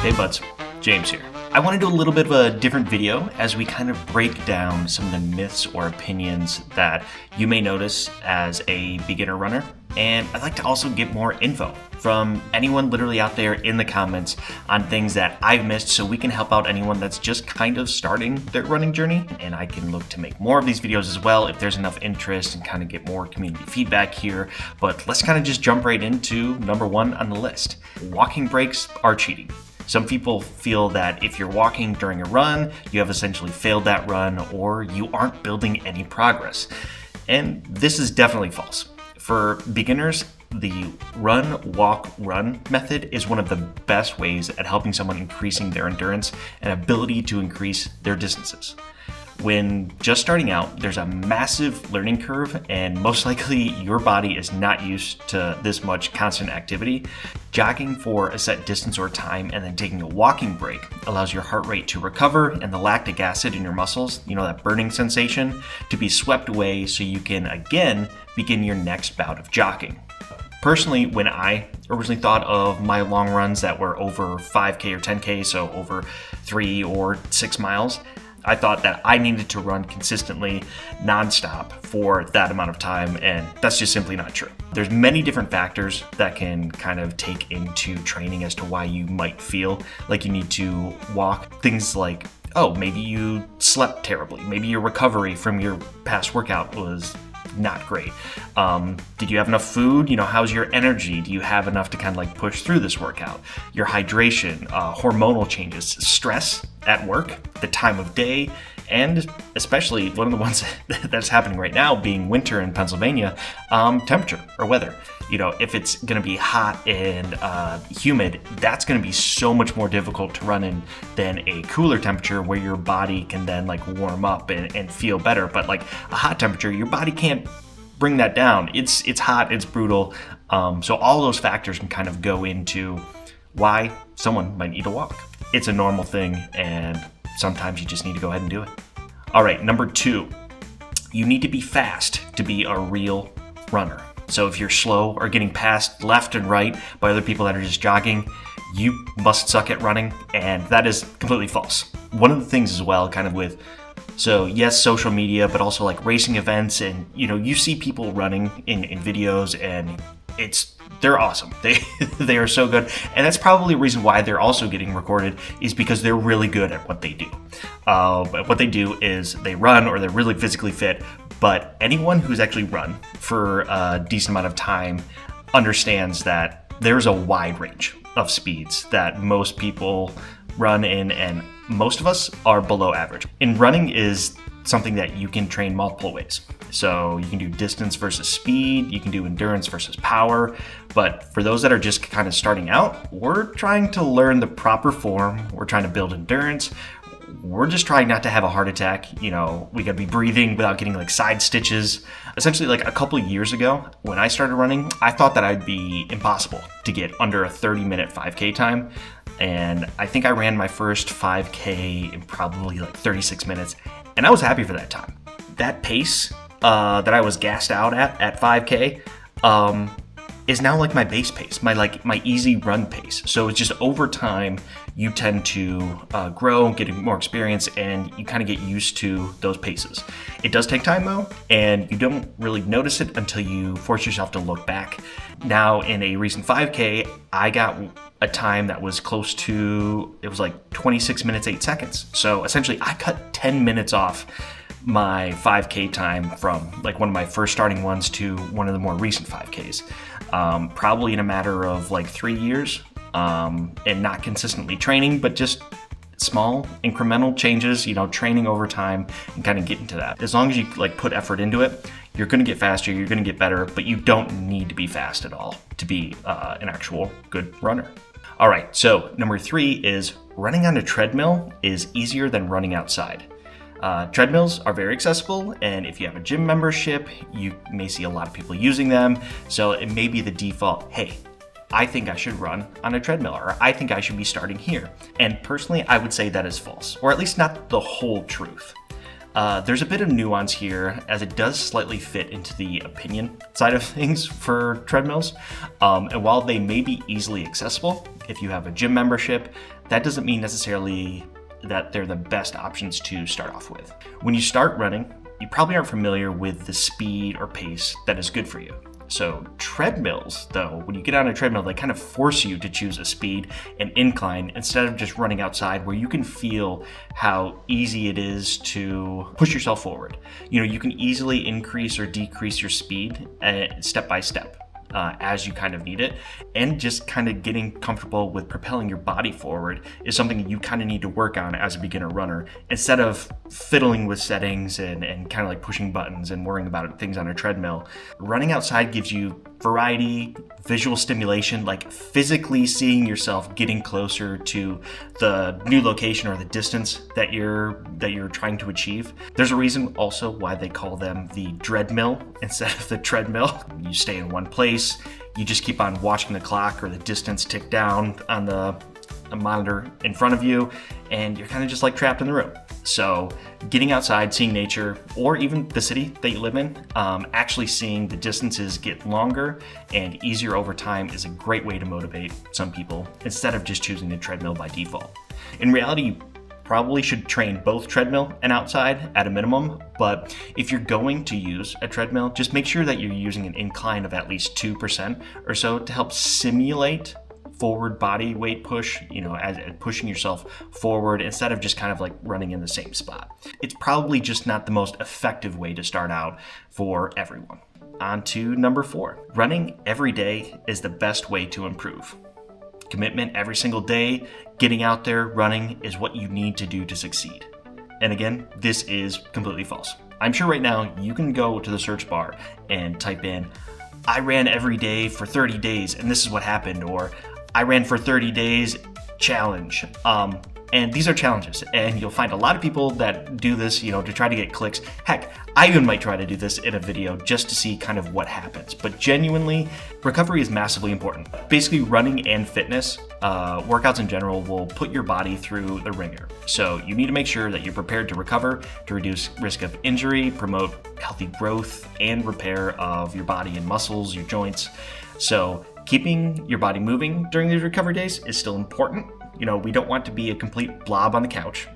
Hey buds, James here. I want to do a little bit of a different video as we kind of break down some of the myths or opinions that you may notice as a beginner runner. And I'd like to also get more info from anyone literally out there in the comments on things that I've missed so we can help out anyone that's just kind of starting their running journey. And I can look to make more of these videos as well if there's enough interest and kind of get more community feedback here. But let's kind of just jump right into number one on the list. Walking breaks are cheating. Some people feel that if you're walking during a run, you have essentially failed that run or you aren't building any progress. And this is definitely false. For beginners, the run, walk, run method is one of the best ways at helping someone increasing their endurance and ability to increase their distances. When just starting out, there's a massive learning curve, and most likely your body is not used to this much constant activity. Jogging for a set distance or time and then taking a walking break allows your heart rate to recover and the lactic acid in your muscles, that burning sensation, to be swept away so you can again begin your next bout of jogging. Personally, when I originally thought of my long runs that were over 5K or 10K, so over 3 or 6 miles, I thought that I needed to run consistently, nonstop for that amount of time, and that's just simply not true. There's many different factors that can kind of take into training as to why you might feel like you need to walk. Things like, maybe you slept terribly. Maybe your recovery from your past workout was not great. Did you have enough food? How's your energy? Do you have enough to kind of push through this workout? Your hydration, hormonal changes, stress at work, the time of day, and especially one of the ones that's happening right now being winter in Pennsylvania, temperature or weather. If it's going to be hot and humid, that's going to be so much more difficult to run in than a cooler temperature where your body can then warm up and feel better. But a hot temperature, your body can't bring that down. It's hot, it's brutal. So all those factors can kind of go into why someone might need to walk. It's a normal thing, and sometimes you just need to go ahead and do it. All right, number 2, you need to be fast to be a real runner. So if you're slow or getting passed left and right by other people that are just jogging, you must suck at running, and that is completely false. One of the things as well, yes, social media, but also racing events, and you see people running in videos, and they're awesome. They are so good, and that's probably a reason why they're also getting recorded, is because they're really good at what they do. What they do is they run, or they're really physically fit. But anyone who's actually run for a decent amount of time understands that there's a wide range of speeds that most people run in, and most of us are below average. And running is something that you can train multiple ways. So you can do distance versus speed, you can do endurance versus power. But for those that are just kind of starting out, we're trying to learn the proper form, we're trying to build endurance. We're just trying not to have a heart attack. We gotta be breathing without getting side stitches. Essentially, a couple of years ago, when I started running, I thought that I'd be impossible to get under a 30-minute 5K time. And I think I ran my first 5K in probably 36 minutes. And I was happy for that time. That pace that I was gassed out at 5K is now my base pace, my easy run pace. So it's just over time, you tend to grow, get more experience, and you kind of get used to those paces. It does take time though, and you don't really notice it until you force yourself to look back. Now in a recent 5K, I got a time that was close to, it was 26 minutes, 8 seconds. So essentially I cut 10 minutes off my 5K time from one of my first starting ones to one of the more recent 5Ks. Probably in a matter of 3 years, and not consistently training, but just small incremental changes, training over time and kind of getting to that. As long as you put effort into it, you're going to get faster, you're going to get better, but you don't need to be fast at all to be an actual good runner. All right, so number 3 is running on a treadmill is easier than running outside. Treadmills are very accessible, and if you have a gym membership, you may see a lot of people using them. So it may be the default, hey, I think I should run on a treadmill, or I think I should be starting here. And personally, I would say that is false, or at least not the whole truth. There's a bit of nuance here, as it does slightly fit into the opinion side of things for treadmills. And while they may be easily accessible, if you have a gym membership, that doesn't mean necessarily that they're the best options to start off with. When you start running, you probably aren't familiar with the speed or pace that is good for you. So treadmills, though, when you get on a treadmill, they kind of force you to choose a speed and incline instead of just running outside, where you can feel how easy it is to push yourself forward. You can easily increase or decrease your speed step by step. As you kind of need it, and just kind of getting comfortable with propelling your body forward is something you kind of need to work on as a beginner runner, instead of fiddling with settings and kind of like pushing buttons and worrying about things on a treadmill. Running outside gives you variety, visual stimulation, like physically seeing yourself getting closer to the new location or the distance that you're trying to achieve. There's a reason also why they call them the treadmill instead of the treadmill. You stay in one place, you just keep on watching the clock or the distance tick down on the monitor in front of you, and you're kind of just like trapped in the room. So getting outside, seeing nature, or even the city that you live in, actually seeing the distances get longer and easier over time is a great way to motivate some people instead of just choosing the treadmill by default. In reality, you probably should train both treadmill and outside at a minimum, but if you're going to use a treadmill, just make sure that you're using an incline of at least 2% or so to help simulate forward body weight push, as pushing yourself forward instead of just kind of like running in the same spot. It's probably just not the most effective way to start out for everyone. On to number 4. Running every day is the best way to improve. Commitment every single day, getting out there running is what you need to do to succeed. And again, this is completely false. I'm sure right now you can go to the search bar and type in, "I ran every day for 30 days and this is what happened," or "I ran for 30 days challenge." And these are challenges, and you'll find a lot of people that do this, to try to get clicks. Heck, I even might try to do this in a video just to see kind of what happens. But genuinely, recovery is massively important. Basically, running and fitness, workouts in general, will put your body through the ringer. So you need to make sure that you're prepared to recover, to reduce risk of injury, promote healthy growth and repair of your body and muscles, your joints. So keeping your body moving during these recovery days is still important. We don't want to be a complete blob on the couch,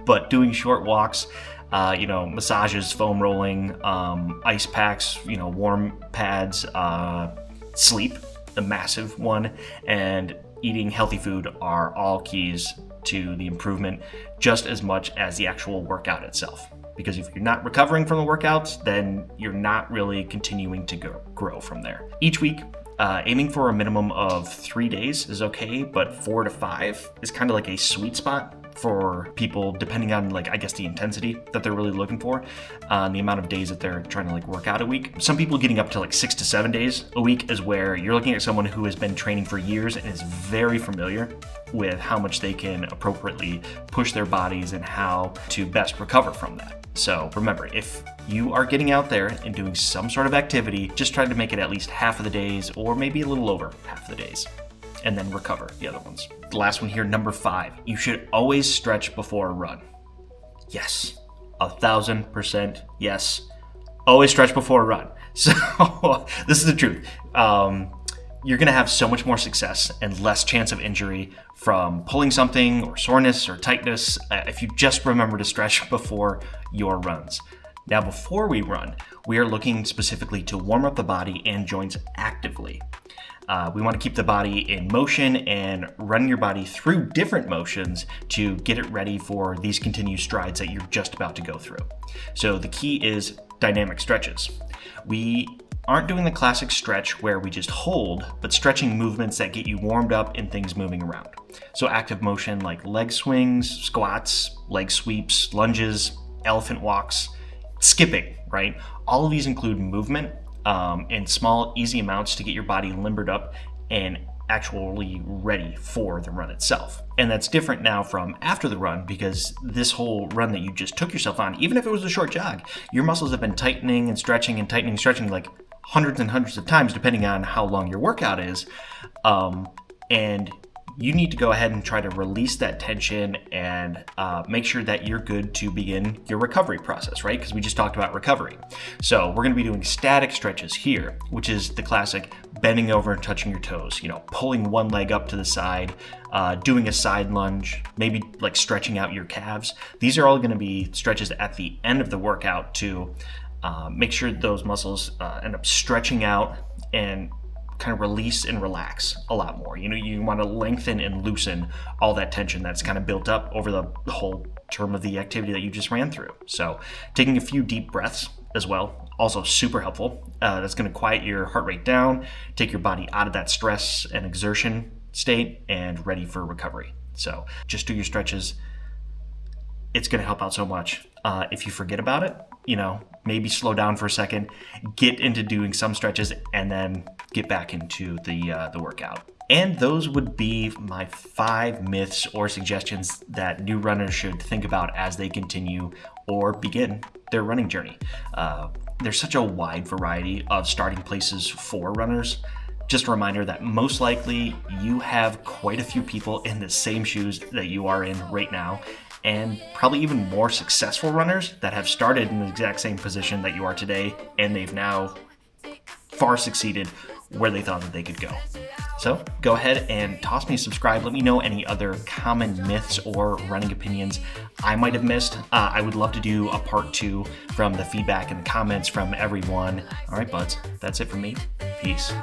but doing short walks, massages, foam rolling, ice packs, warm pads, sleep, the massive one, and eating healthy food are all keys to the improvement just as much as the actual workout itself. Because if you're not recovering from the workouts, then you're not really continuing to grow from there. Each week, aiming for a minimum of 3 days is okay, but 4 to 5 is kind of like a sweet spot for people, depending on the intensity that they're really looking for, the amount of days that they're trying to work out a week. Some people getting up to 6 to 7 days a week is where you're looking at someone who has been training for years and is very familiar with how much they can appropriately push their bodies and how to best recover from that. So remember, if you are getting out there and doing some sort of activity, just try to make it at least half of the days, or maybe a little over half of the days, and then recover the other ones. The last one here, number 5, you should always stretch before a run. Yes, 1,000% yes. Always stretch before a run. So this is the truth. You're going to have so much more success and less chance of injury from pulling something or soreness or tightness if you just remember to stretch before your runs. Now, before we run, we are looking specifically to warm up the body and joints actively. We want to keep the body in motion and run your body through different motions to get it ready for these continued strides that you're just about to go through. So the key is dynamic stretches. We aren't doing the classic stretch where we just hold, but stretching movements that get you warmed up and things moving around. So active motion like leg swings, squats, leg sweeps, lunges, elephant walks, skipping, right? All of these include movement in small, easy amounts to get your body limbered up and actually ready for the run itself. And that's different now from after the run, because this whole run that you just took yourself on, even if it was a short jog, your muscles have been tightening and stretching and tightening and stretching like hundreds and hundreds of times, depending on how long your workout is. And you need to go ahead and try to release that tension and make sure that you're good to begin your recovery process, right? Because we just talked about recovery. So we're going to be doing static stretches here, which is the classic bending over and touching your toes, pulling one leg up to the side, doing a side lunge, maybe like stretching out your calves. These are all going to be stretches at the end of the workout to make sure those muscles end up stretching out and kind of release and relax a lot more. You want to lengthen and loosen all that tension that's kind of built up over the whole term of the activity that you just ran through. So taking a few deep breaths as well, also super helpful. That's going to quiet your heart rate down, take your body out of that stress and exertion state and ready for recovery. So just do your stretches. It's going to help out so much. If you forget about it, maybe slow down for a second, get into doing some stretches, and then get back into the workout. And those would be my 5 myths or suggestions that new runners should think about as they continue or begin their running journey. There's such a wide variety of starting places for runners. Just a reminder that most likely you have quite a few people in the same shoes that you are in right now, and probably even more successful runners that have started in the exact same position that you are today, and they've now far succeeded where they thought that they could go. So go ahead and toss me a subscribe. Let me know any other common myths or running opinions I might have missed. I would love to do a part 2 from the feedback and the comments from everyone. All right, buds, that's it from me. Peace.